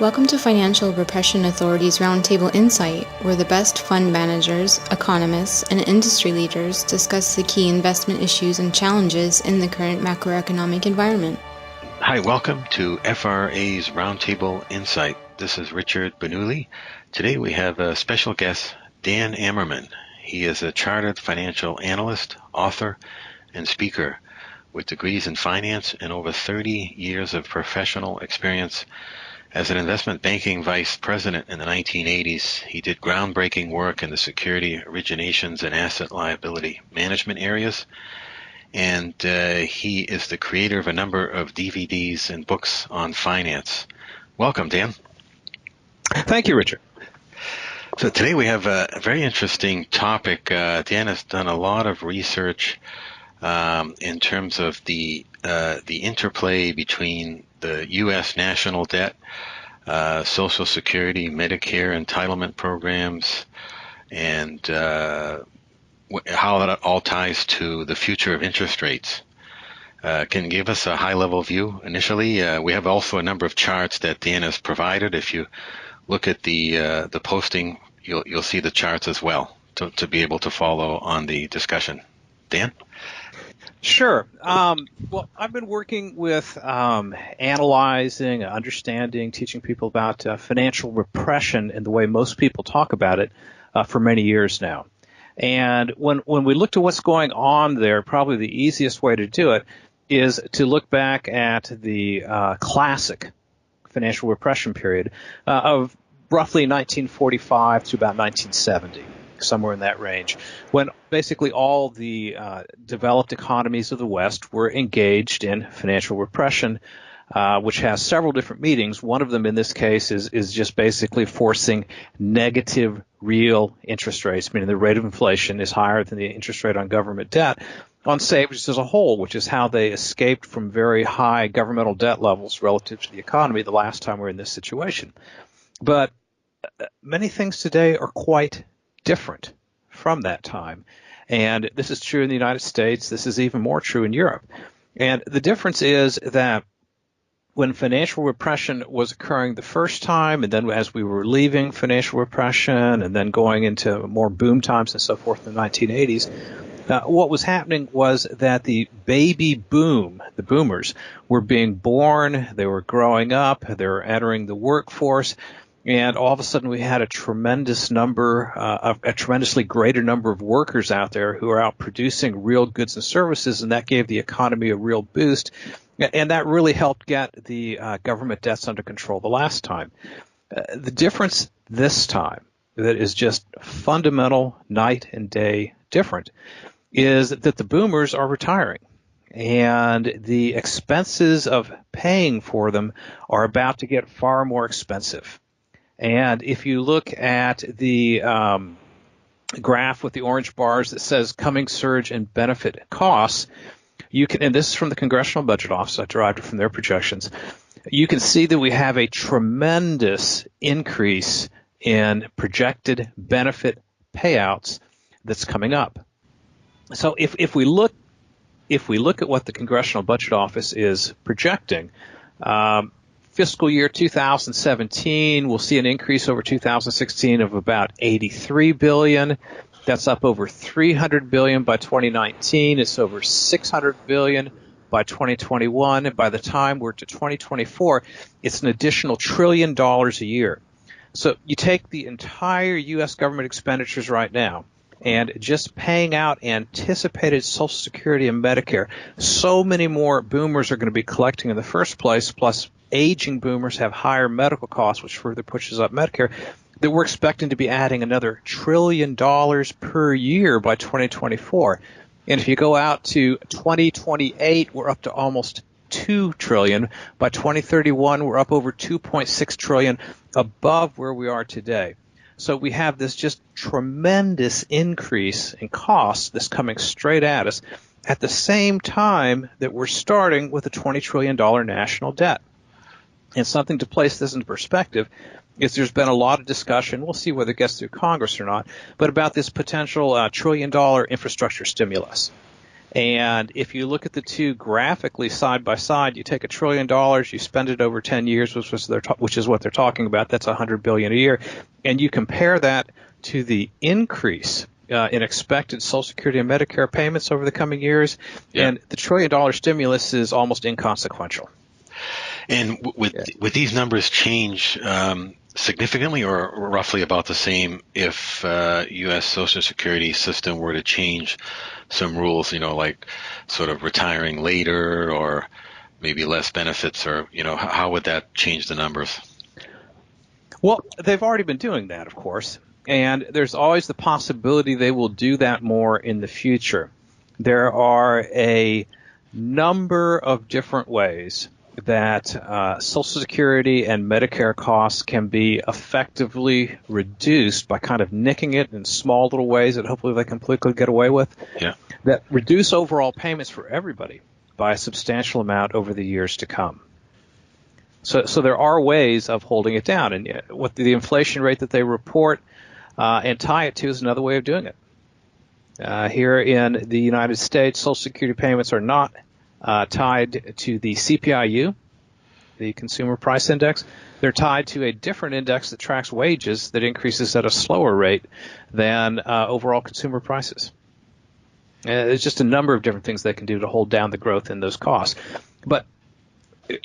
Welcome to Financial Repression Authority's Roundtable Insight, where the best fund managers, economists, and industry leaders discuss the key investment issues and challenges in the current macroeconomic environment. Hi, welcome to FRA's Roundtable Insight. This is Richard Benuli. Today we have a special guest, Dan Amerman. He is a chartered financial analyst, author, and speaker with degrees in finance and over 30 years of professional experience. As an investment banking vice president in the 1980s, he did groundbreaking work in the security originations and asset liability management areas. And he is the creator of a number of DVDs and books on finance. Welcome, Dan. Thank you, Richard. So today we have a very interesting topic. Dan has done a lot of research in terms of the interplay between the U.S. national debt, Social Security, Medicare entitlement programs, and how that all ties to the future of interest rates. Can you give us a high-level view initially? We have also a number of charts that Dan has provided. If you look at the posting, you'll see the charts as well to be able to follow on the discussion. Dan? Sure. Well, I've been working with analyzing, understanding, teaching people about financial repression and the way most people talk about it for many years now. And when we look to what's going on there, probably the easiest way to do it is to look back at the classic financial repression period of roughly 1945 to about 1970. Somewhere in that range, when basically all the developed economies of the West were engaged in financial repression, which has several different meanings. One of them in this case is just basically forcing negative real interest rates, meaning the rate of inflation is higher than the interest rate on government debt on savers as a whole, which is how they escaped from very high governmental debt levels relative to the economy the last time we were in this situation. But many things today are quite different from that time. And this is true in the United States. This is even more true in Europe. And the difference is that when financial repression was occurring the first time, and then as we were leaving financial repression and then going into more boom times and so forth in the 1980s, what was happening was that the baby boom, the boomers, were being born, they were growing up, they were entering the workforce, and all of a sudden we had a tremendously greater number of workers out there who are out producing real goods and services, and that gave the economy a real boost. And that really helped get the government debts under control the last time. The difference this time, that is just fundamental, night and day different, is that the boomers are retiring. And the expenses of paying for them are about to get far more expensive. And if you look at the graph with the orange bars that says coming surge in benefit costs, you can, and this is from the Congressional Budget Office, I derived it from their projections, you can see that we have a tremendous increase in projected benefit payouts that's coming up. So if we look at what the Congressional Budget Office is projecting, fiscal year 2017, we'll see an increase over 2016 of about $83 billion. That's up over $300 billion by 2019. It's over $600 billion by 2021. And by the time we're to 2024, it's an additional $1 trillion a year. So you take the entire U.S. government expenditures right now and just paying out anticipated Social Security and Medicare, so many more boomers are going to be collecting in the first place, plus aging boomers have higher medical costs, which further pushes up Medicare, that we're expecting to be adding another $1 trillion per year by 2024. And if you go out to 2028, we're up to almost $2 trillion. By 2031, we're up over $2.6 trillion above where we are today. So we have this just tremendous increase in costs that's coming straight at us at the same time that we're starting with a $20 trillion national debt. And something to place this into perspective is there's been a lot of discussion, we'll see whether it gets through Congress or not, but about this potential $1 trillion infrastructure stimulus. And if you look at the two graphically side by side, you take $1 trillion, you spend it over 10 years, which is what they're talking about. That's $100 billion a year. And you compare that to the increase in expected Social Security and Medicare payments over the coming years, and the $1 trillion stimulus is almost inconsequential. And would these numbers change significantly or roughly about the same if U.S. Social Security system were to change some rules, like sort of retiring later or maybe less benefits, or, how would that change the numbers? Well, they've already been doing that, of course, and there's always the possibility they will do that more in the future. There are a number of different ways that Social Security and Medicare costs can be effectively reduced by kind of nicking it in small little ways that hopefully they completely get away with, that reduce overall payments for everybody by a substantial amount over the years to come. So there are ways of holding it down, and what the inflation rate that they report and tie it to is another way of doing it. Here in the United States, Social Security payments are not tied to the CPIU, the Consumer Price Index. They're tied to a different index that tracks wages that increases at a slower rate than overall consumer prices. There's just a number of different things they can do to hold down the growth in those costs. But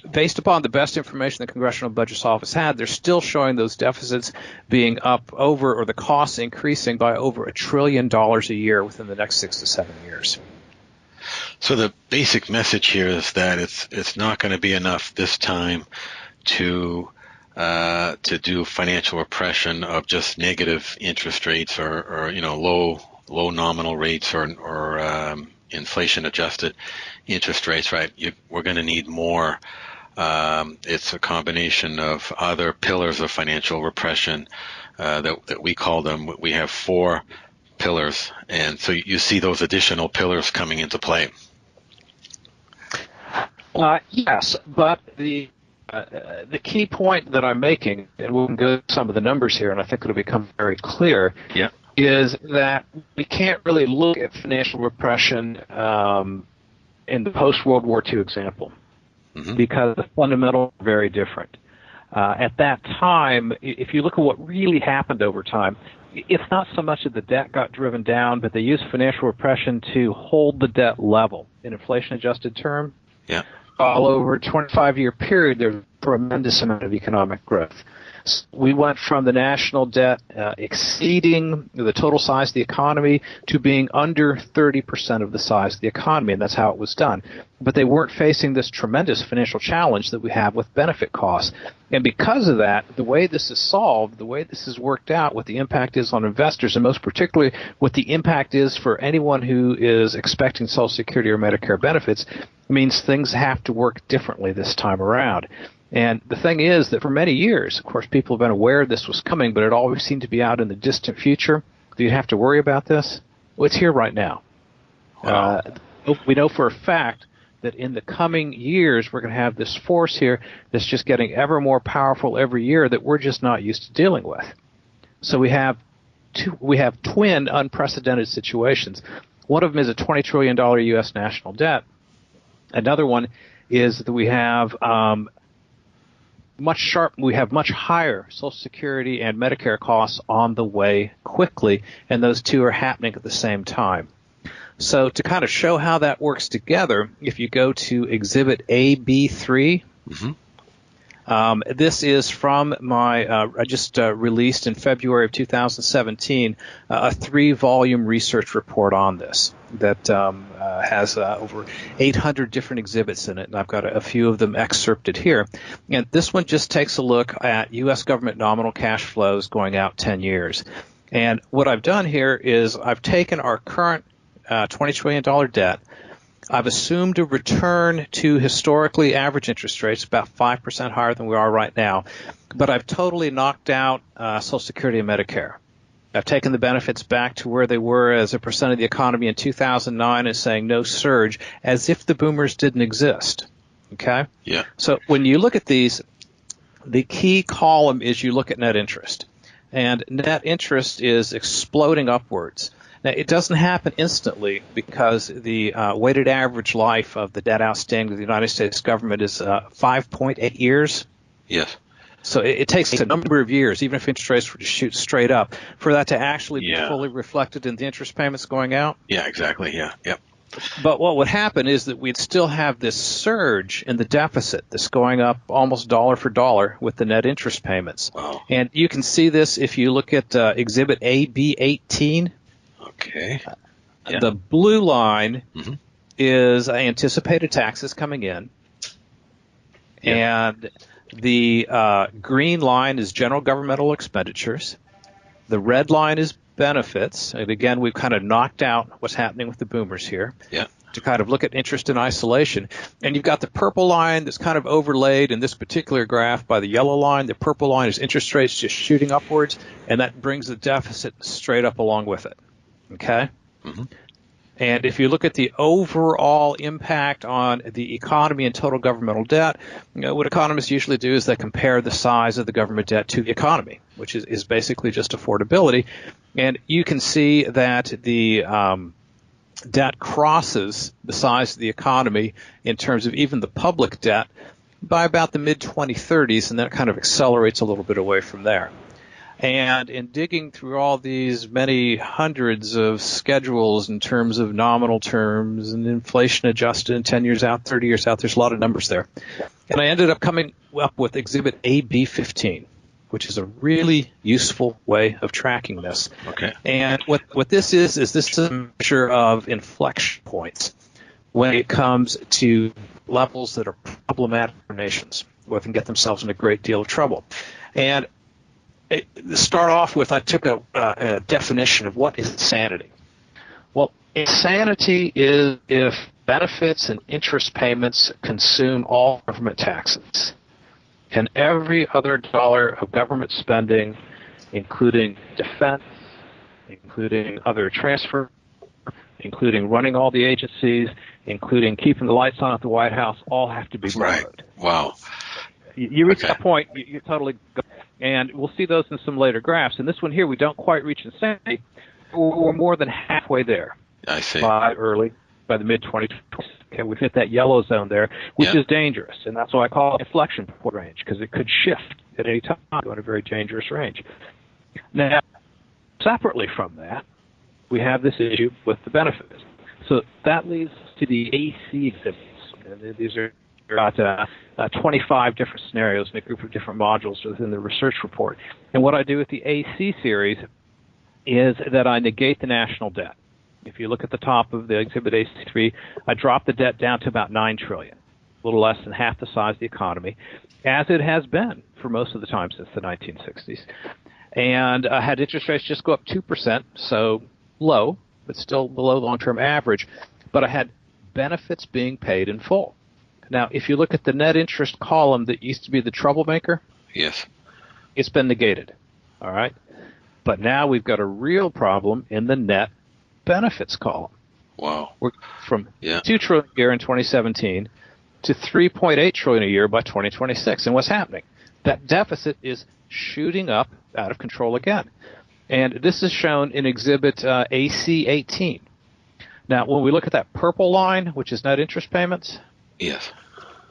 based upon the best information the Congressional Budget Office had, they're still showing those deficits being up over, or the costs increasing by over $1 trillion a year within the next 6 to 7 years. So the basic message here is that it's not going to be enough this time to do financial repression of just negative interest rates or low nominal rates or inflation adjusted interest rates, right? We're going to need more. It's a combination of other pillars of financial repression that we call them. We have 4 pillars, and so you see those additional pillars coming into play. Yes, but the key point that I'm making, and we can go through some of the numbers here, and I think it'll become very clear, is that we can't really look at financial repression in the post-World War II example, because the fundamentals are very different. At that time, if you look at what really happened over time, it's not so much that the debt got driven down, but they used financial repression to hold the debt level in inflation-adjusted term. All over a 25-year period, there's a tremendous amount of economic growth. So we went from the national debt exceeding the total size of the economy to being under 30% of the size of the economy, and that's how it was done. But they weren't facing this tremendous financial challenge that we have with benefit costs. And because of that, the way this is solved, the way this is worked out, what the impact is on investors, and most particularly what the impact is for anyone who is expecting Social Security or Medicare benefits, means things have to work differently this time around. And the thing is that for many years, of course, people have been aware this was coming, but it always seemed to be out in the distant future. Do you have to worry about this? Well, it's here right now. Wow. We know for a fact that in the coming years, we're going to have this force here that's just getting ever more powerful every year that we're just not used to dealing with. So we have twin unprecedented situations. One of them is a $20 trillion U.S. national debt. Another one is that we have much higher Social Security and Medicare costs on the way quickly, and those two are happening at the same time. So to kind of show how that works together, if you go to Exhibit AB3, this is from my, I just released in February of 2017, a 3-volume research report on this that has over 800 different exhibits in it, and I've got a few of them excerpted here. And this one just takes a look at U.S. government nominal cash flows going out 10 years. And what I've done here is I've taken our current $20 trillion debt. I've assumed a return to historically average interest rates, about 5% higher than we are right now. But I've totally knocked out Social Security and Medicare. I've taken the benefits back to where they were as a percent of the economy in 2009 and saying no surge, as if the boomers didn't exist. Okay? Yeah. So when you look at these, the key column is you look at net interest. And net interest is exploding upwards. Now, it doesn't happen instantly because the weighted average life of the debt outstanding of the United States government is 5.8 years. Yes. So it takes a number of years, even if interest rates were to shoot straight up, for that to actually be fully reflected in the interest payments going out. Yeah, exactly. Yeah. Yep. But what would happen is that we'd still have this surge in the deficit that's going up almost dollar for dollar with the net interest payments. Wow. And you can see this if you look at Exhibit AB18. Okay. Yeah. The blue line is anticipated taxes coming in. Yeah. And the green line is general governmental expenditures. The red line is benefits. And again, we've kind of knocked out what's happening with the boomers here to kind of look at interest in isolation. And you've got the purple line that's kind of overlaid in this particular graph by the yellow line. The purple line is interest rates just shooting upwards, and that brings the deficit straight up along with it. Okay? Mm-hmm. And if you look at the overall impact on the economy and total governmental debt, what economists usually do is they compare the size of the government debt to the economy, which is basically just affordability. And you can see that the debt crosses the size of the economy in terms of even the public debt by about the mid-2030s, and that kind of accelerates a little bit away from there. And in digging through all these many hundreds of schedules in terms of nominal terms and inflation adjusted and 10 years out, 30 years out, there's a lot of numbers there. And I ended up coming up with Exhibit AB15, which is a really useful way of tracking this. Okay. And what this is this is a measure of inflection points when it comes to levels that are problematic for nations, where they can get themselves in a great deal of trouble. And start off with, I took a definition of what is insanity. Well, insanity is if benefits and interest payments consume all government taxes, and every other dollar of government spending, including defense, including other transfer, including running all the agencies, including keeping the lights on at the White House, all have to be borrowed. Right. Wow. You reach that point, you're totally go. And we'll see those in some later graphs. And this one here, we don't quite reach insanity. We're more than halfway there. I see. By the mid-2020s. Okay, we've hit that yellow zone there, which is dangerous. And that's why I call it inflection point range, because it could shift at any time in a very dangerous range. Now, separately from that, we have this issue with the benefits. So that leads to the AC exhibits. And these are about 25 different scenarios in a group of different modules within the research report. And what I do with the AC series is that I negate the national debt. If you look at the top of the Exhibit AC3, I drop the debt down to about $9 trillion, a little less than half the size of the economy, as it has been for most of the time since the 1960s. And I had interest rates just go up 2%, so low, but still below the long-term average. But I had benefits being paid in full. Now, if you look at the net interest column that used to be the troublemaker, it's been negated, all right? But now we've got a real problem in the net benefits column. Wow. We're from $2 trillion a year in 2017 to $3.8 trillion a year by 2026. And what's happening? That deficit is shooting up out of control again. And this is shown in Exhibit AC18. Now, when we look at that purple line, which is net interest payments,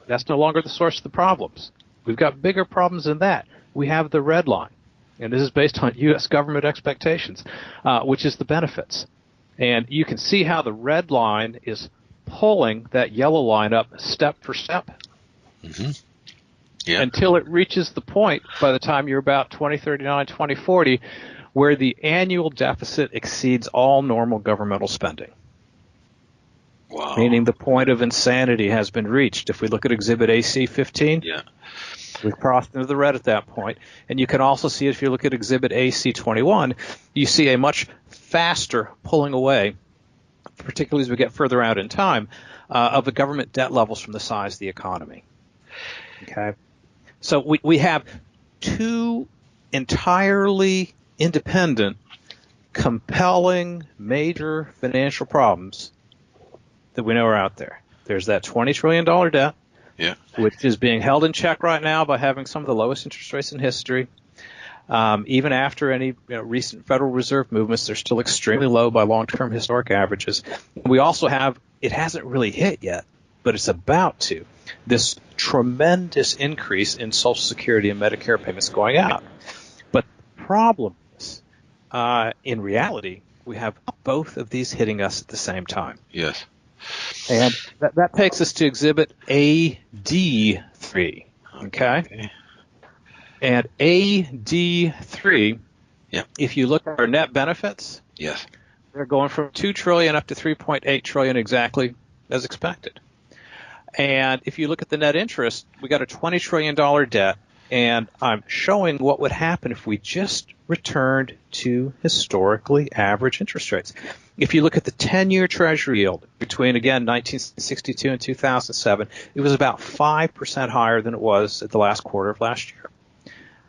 that's no longer the source of the problems. We've got bigger problems than that. We have the red line, and this is based on U.S. government expectations, which is the benefits. And you can see how the red line is pulling that yellow line up step for step until it reaches the point by the time you're about 2039, 2040, where the annual deficit exceeds all normal governmental spending. Wow. Meaning the point of insanity has been reached. If we look at Exhibit AC15, we've crossed into the red at that point. And you can also see, if you look at Exhibit AC21, you see a much faster pulling away, particularly as we get further out in time, of the government debt levels from the size of the economy. Okay? So we have two entirely independent, compelling, major financial problems that we know are out there. There's that $20 trillion debt, which is being held in check right now by having some of the lowest interest rates in history. Even after any recent Federal Reserve movements, they're still extremely low by long-term historic averages. We also have, it hasn't really hit yet, but it's about to, this tremendous increase in Social Security and Medicare payments going out. But the problem is, in reality, we have both of these hitting us at the same time. Yes. And that takes us to Exhibit AD3. Okay? And AD3, if you look at our net benefits, yes, they're going from $2 trillion up to $3.8 trillion exactly as expected. And if you look at the net interest, we got a $20 trillion debt, and I'm showing what would happen if we just returned to historically average interest rates. If you look at the 10-year Treasury yield between, again, 1962 and 2007, it was about 5% higher than it was at the last quarter of last year.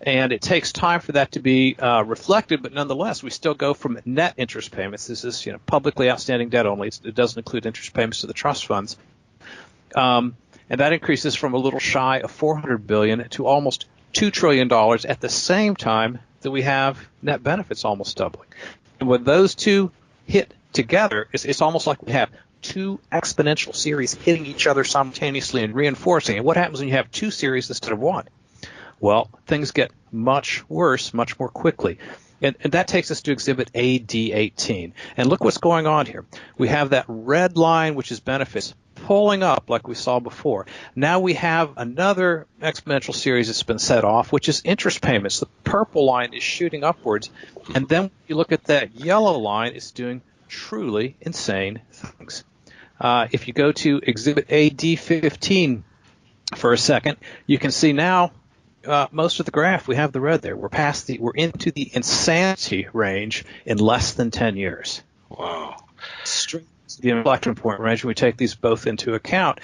And it takes time for that to be reflected, but nonetheless, we still go from net interest payments. This is publicly outstanding debt only. It doesn't include interest payments to the trust funds. And that increases from a little shy of $400 billion to almost $2 trillion at the same time that we have net benefits almost doubling. And when those two hit together, it's almost like we have two exponential series hitting each other simultaneously and reinforcing. And what happens when you have two series instead of one? Well, things get much worse much more quickly. And that takes us to Exhibit AD18. And look what's going on here. We have that red line, which is benefits, pulling up like we saw before. Now we have another exponential series that's been set off, which is interest payments. The purple line is shooting upwards. And then you look at that yellow line, it's doing truly insane things. If you go to Exhibit AD15 for a second, you can see now most of the graph, we have the red there. We're into the insanity range in less than 10 years. Wow. The inflection point range when we take these both into account.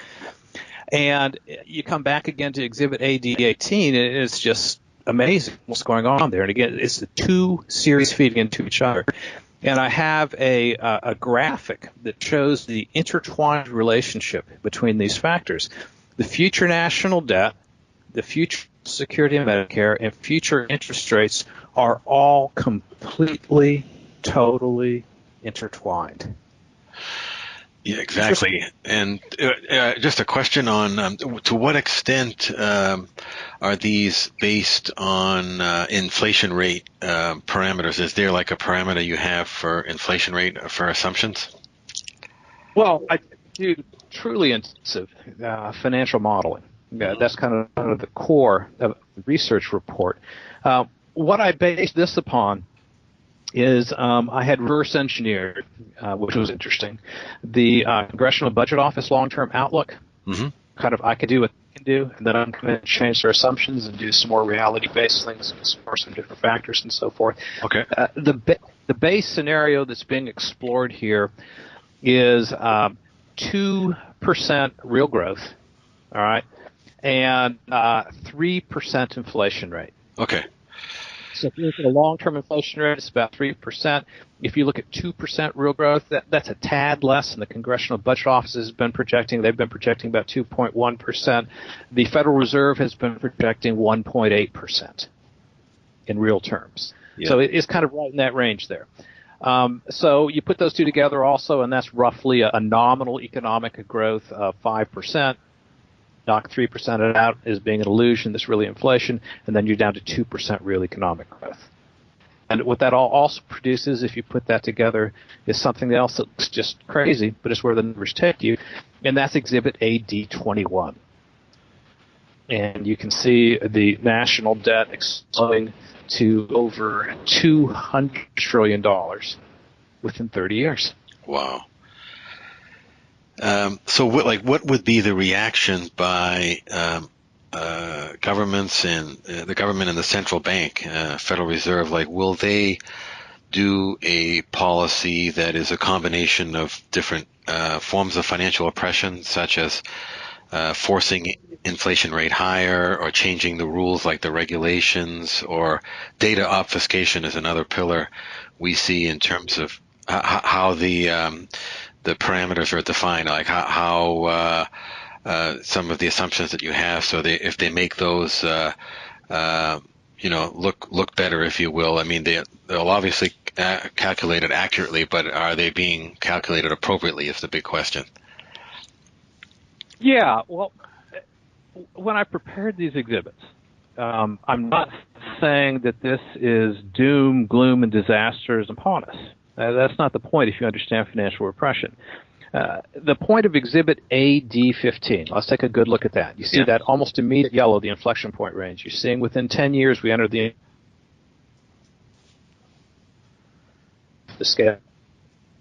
And you come back again to Exhibit AD18, and it's just amazing what's going on there. And again, it's the two series feeding into each other. And I have a graphic that shows the intertwined relationship between these factors. The future national debt, the future Security and Medicare, and future interest rates are all completely, totally intertwined. Yeah, exactly. And just a question on to what extent are these based on inflation rate parameters? Is there like a parameter you have for inflation rate for assumptions? Well, I do truly intensive financial modeling. That's kind of the core of the research report. What I based this upon is I had reverse engineered, which was interesting, the Congressional Budget Office long-term outlook. Mm-hmm. Kind of I could do what they can do, and then I'm going to change their assumptions and do some more reality-based things, explore some different factors and so forth. Okay. The base scenario that's being explored here is 2% real growth, all right, and 3% inflation rate. Okay. So if you look at a long-term inflation rate, it's about 3%. If you look at 2% real growth, that's a tad less than the Congressional Budget Office has been projecting. They've been projecting about 2.1%. The Federal Reserve has been projecting 1.8% in real terms. Yeah. So it is kind of right in that range there. So you put those two together also, and that's roughly a nominal economic growth of 5%. Knock 3% of it out as being an illusion, that's really inflation, and then you're down to 2% real economic growth. And what that all also produces, if you put that together, is something else that looks just crazy, but it's where the numbers take you, and that's Exhibit AD21. And you can see the national debt exploding to over $200 trillion within 30 years. Wow. So what would be the reaction by governments and the government and the central bank, Federal Reserve? Like, will they do a policy that is a combination of different forms of financial oppression, such as forcing inflation rate higher, or changing the rules like the regulations, or data obfuscation is another pillar we see in terms of how the parameters are defined, like how some of the assumptions that you have. So if they make those, look better, if you will? I mean, they'll obviously calculate it accurately, but are they being calculated appropriately is the big question. Yeah, well, when I prepared these exhibits, I'm not saying that this is doom, gloom, and disasters upon us. That's not the point if you understand financial repression. The point of Exhibit AD15, let's take a good look at that. You see that almost immediate yellow, the inflection point range. You're seeing within 10 years we entered the scale.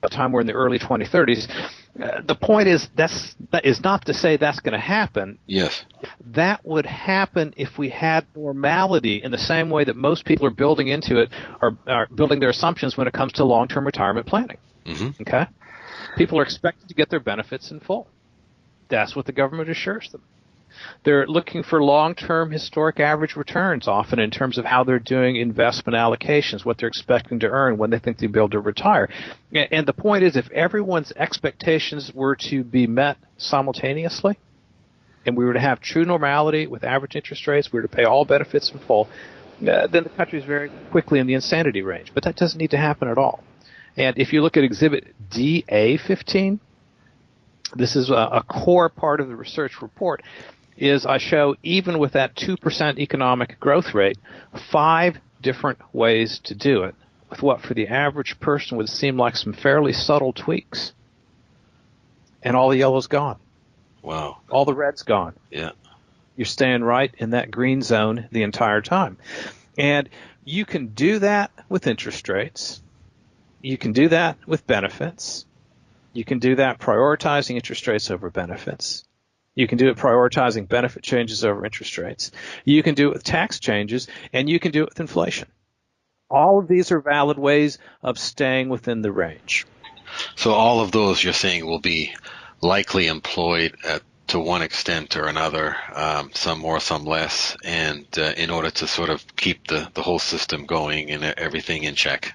By the time we're in the early 2030s. The point is that is not to say that's going to happen. Yes. That would happen if we had normality in the same way that most people are building into it, or are building their assumptions when it comes to long-term retirement planning. Mm-hmm. Okay? People are expected to get their benefits in full. That's what the government assures them. They're looking for long-term historic average returns, often in terms of how they're doing investment allocations, what they're expecting to earn, when they think they'll be able to retire. And the point is, if everyone's expectations were to be met simultaneously, and we were to have true normality with average interest rates, we were to pay all benefits in full, then the country is very quickly in the insanity range. But that doesn't need to happen at all. And if you look at Exhibit DA15, this is a core part of the research report, is I show, even with that 2% economic growth rate, 5 different ways to do it, with what for the average person would seem like some fairly subtle tweaks. And all the yellow's gone. Wow. All the red's gone. Yeah. You're staying right in that green zone the entire time. And you can do that with interest rates. You can do that with benefits. You can do that prioritizing interest rates over benefits. You can do it prioritizing benefit changes over interest rates. You can do it with tax changes, and you can do it with inflation. All of these are valid ways of staying within the range. So all of those, you're saying, will be likely employed to one extent or another, some more, some less, and in order to sort of keep the whole system going and everything in check.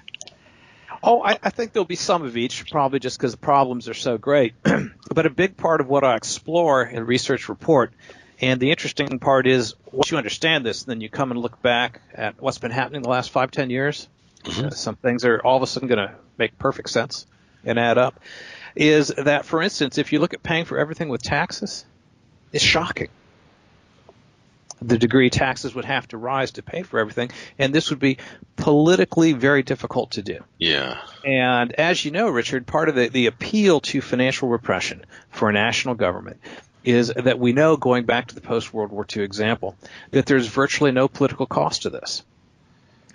Oh, I think there'll be some of each, probably just because the problems are so great. But a big part of what I explore in research report, and the interesting part is, once you understand this, then you come and look back at what's been happening the last 5-10 years. Mm-hmm. Some things are all of a sudden going to make perfect sense and add up. Is that, for instance, if you look at paying for everything with taxes, it's shocking. The degree taxes would have to rise to pay for everything, and this would be politically very difficult to do. Yeah. And as you know, Richard, part of the appeal to financial repression for a national government is that we know, going back to the post-World War II example, that there's virtually no political cost to this.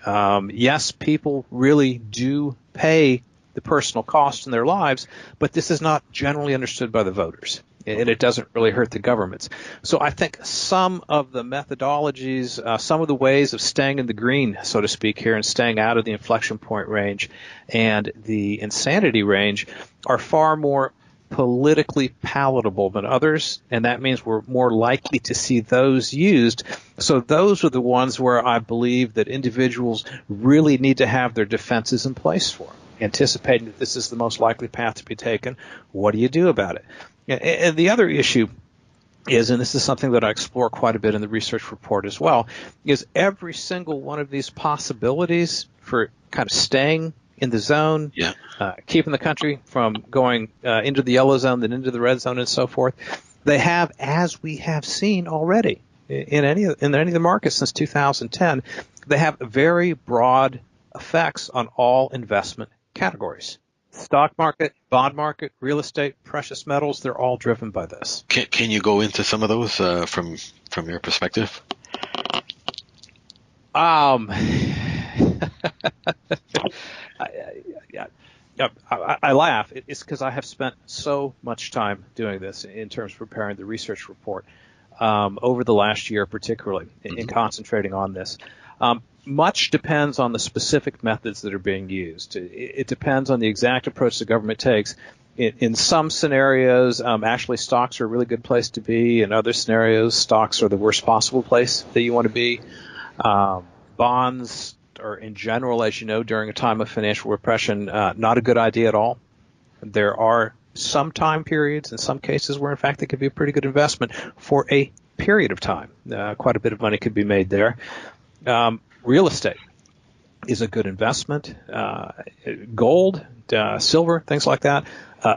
Yes, people really do pay the personal cost in their lives, but this is not generally understood by the voters, and it doesn't really hurt the governments. So I think some of the methodologies, some of the ways of staying in the green, so to speak, here, and staying out of the inflection point range and the insanity range are far more politically palatable than others, and that means we're more likely to see those used. So those are the ones where I believe that individuals really need to have their defenses in place for, anticipating that this is the most likely path to be taken. What do you do about it? And the other issue is, and this is something that I explore quite a bit in the research report as well, is every single one of these possibilities for kind of staying in the zone, keeping the country from going into the yellow zone, then into the red zone, and so forth. They have, as we have seen already in any of the markets since 2010, they have very broad effects on all investment categories. Stock market, bond market, real estate, precious metals, they're all driven by this. Can you go into some of those from your perspective? I laugh. It's because I have spent so much time doing this in terms of preparing the research report over the last year, particularly in concentrating on this. Much depends on the specific methods that are being used. It depends on the exact approach the government takes. In some scenarios, actually stocks are a really good place to be. In other scenarios, stocks are the worst possible place that you want to be. Bonds are, in general, as you know, during a time of financial repression, not a good idea at all. There are some time periods, in some cases, where, in fact, they could be a pretty good investment for a period of time. Quite a bit of money could be made there. Real estate is a good investment. Gold, silver, things like that.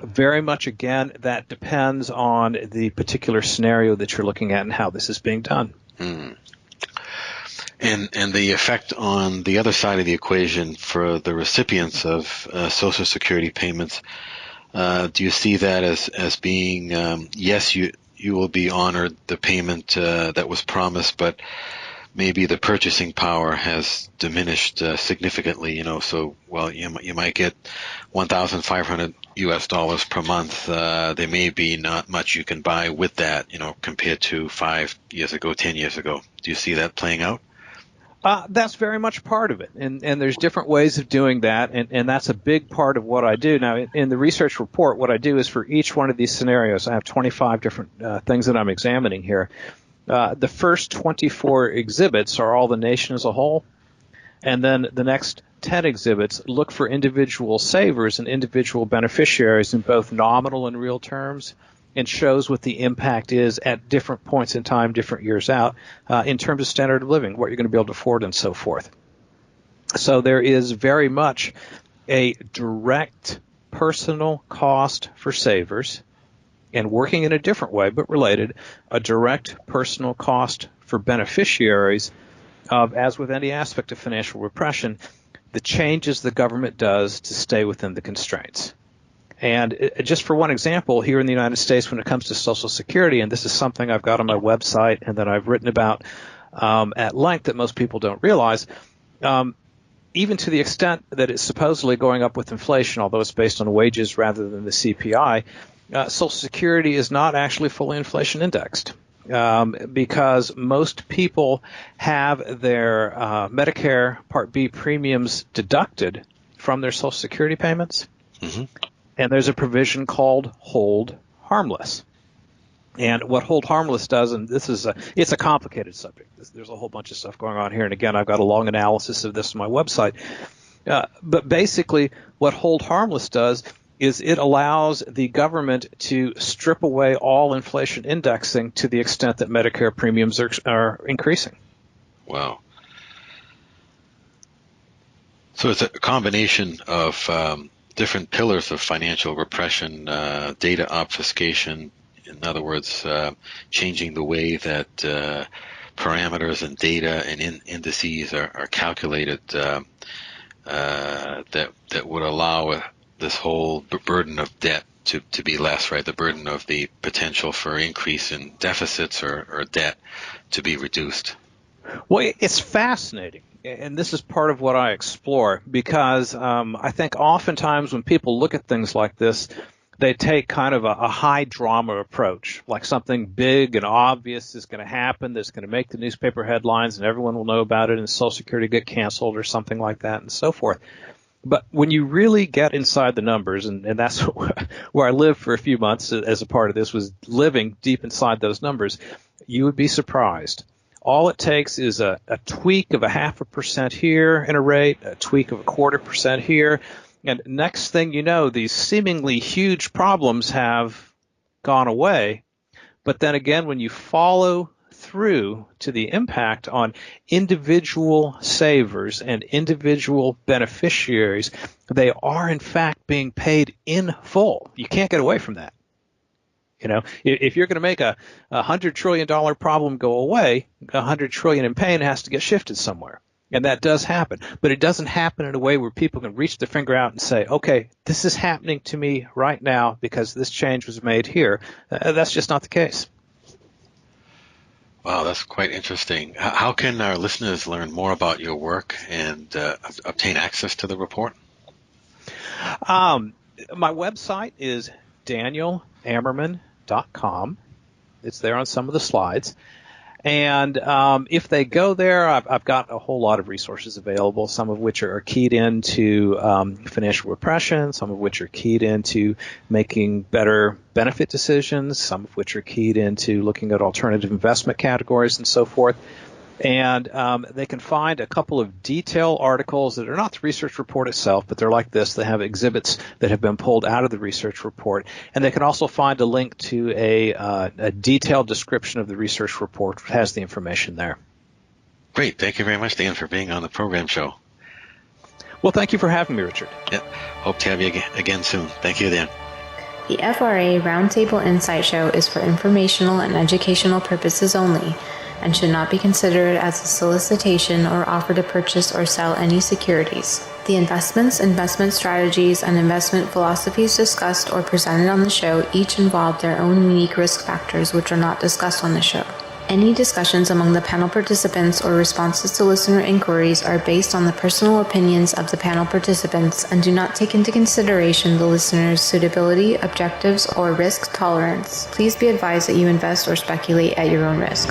Very much, again, that depends on the particular scenario that you're looking at and how this is being done. And the effect on the other side of the equation for the recipients of Social Security payments, do you see that as being, yes, you will be honored the payment that was promised, but maybe the purchasing power has diminished significantly, so, well, you might get $1,500 US per month. There may be not much you can buy with that, compared to 5 years ago, 10 years ago. Do you see that playing out? That's very much part of it, and there's different ways of doing that, and that's a big part of what I do. Now, in the research report, what I do is for each one of these scenarios, I have 25 different things that I'm examining here. The first 24 exhibits are all the nation as a whole, and then the next 10 exhibits look for individual savers and individual beneficiaries in both nominal and real terms, and shows what the impact is at different points in time, different years out, in terms of standard of living, what you're going to be able to afford, and so forth. So there is very much a direct personal cost for savers, and working in a different way, but related, a direct personal cost for beneficiaries of, as with any aspect of financial repression, the changes the government does to stay within the constraints. And just for one example, here in the United States, when it comes to Social Security, and this is something I've got on my website and that I've written about at length that most people don't realize, even to the extent that it's supposedly going up with inflation, although it's based on wages rather than the CPI, Social Security is not actually fully inflation indexed. Because most people have their Medicare Part B premiums deducted from their Social Security payments. Mm-hmm. And there's a provision called hold harmless. And what hold harmless does, and it's a complicated subject. There's a whole bunch of stuff going on here. And again, I've got a long analysis of this on my website. But basically, what hold harmless does is it allows the government to strip away all inflation indexing to the extent that Medicare premiums are increasing. Wow. So it's a combination of different pillars of financial repression, data obfuscation, in other words, changing the way that parameters and data and indices are calculated that would allow this whole burden of debt to be less, right? The burden of the potential for increase in deficits or debt to be reduced. Well, it's fascinating, and this is part of what I explore, because I think oftentimes when people look at things like this, they take kind of a high drama approach, like something big and obvious is going to happen that's going to make the newspaper headlines and everyone will know about it and Social Security get canceled or something like that and so forth. But when you really get inside the numbers, and that's where I lived for a few months as a part of this, was living deep inside those numbers, you would be surprised. All it takes is a tweak of 0.5% here in a rate, a tweak of 0.25% here, and next thing you know, these seemingly huge problems have gone away. But then again, when you follow through to the impact on individual savers and individual beneficiaries, they are in fact being paid in full. You can't get away from that. You know, if you're going to make a $100 trillion problem go away, $100 trillion in pain has to get shifted somewhere. And that does happen. But it doesn't happen in a way where people can reach their finger out and say, okay, this is happening to me right now because this change was made here. That's just not the case. Wow, that's quite interesting. How can our listeners learn more about your work and obtain access to the report? My website is danielamerman.com. It's there on some of the slides. And if they go there, I've got a whole lot of resources available, some of which are keyed into financial repression, some of which are keyed into making better benefit decisions, some of which are keyed into looking at alternative investment categories and so forth. And they can find a couple of detail articles that are not the research report itself, but they're like this. They have exhibits that have been pulled out of the research report. And they can also find a link to a detailed description of the research report, which has the information there. Great. Thank you very much, Dan, for being on the program show. Well, thank you for having me, Richard. Yeah. Hope to have you again soon. Thank you, Dan. The FRA Roundtable Insight Show is for informational and educational purposes only and should not be considered as a solicitation or offer to purchase or sell any securities. The investments, investment strategies, and investment philosophies discussed or presented on the show each involve their own unique risk factors which are not discussed on the show. Any discussions among the panel participants or responses to listener inquiries are based on the personal opinions of the panel participants and do not take into consideration the listener's suitability, objectives, or risk tolerance. Please be advised that you invest or speculate at your own risk.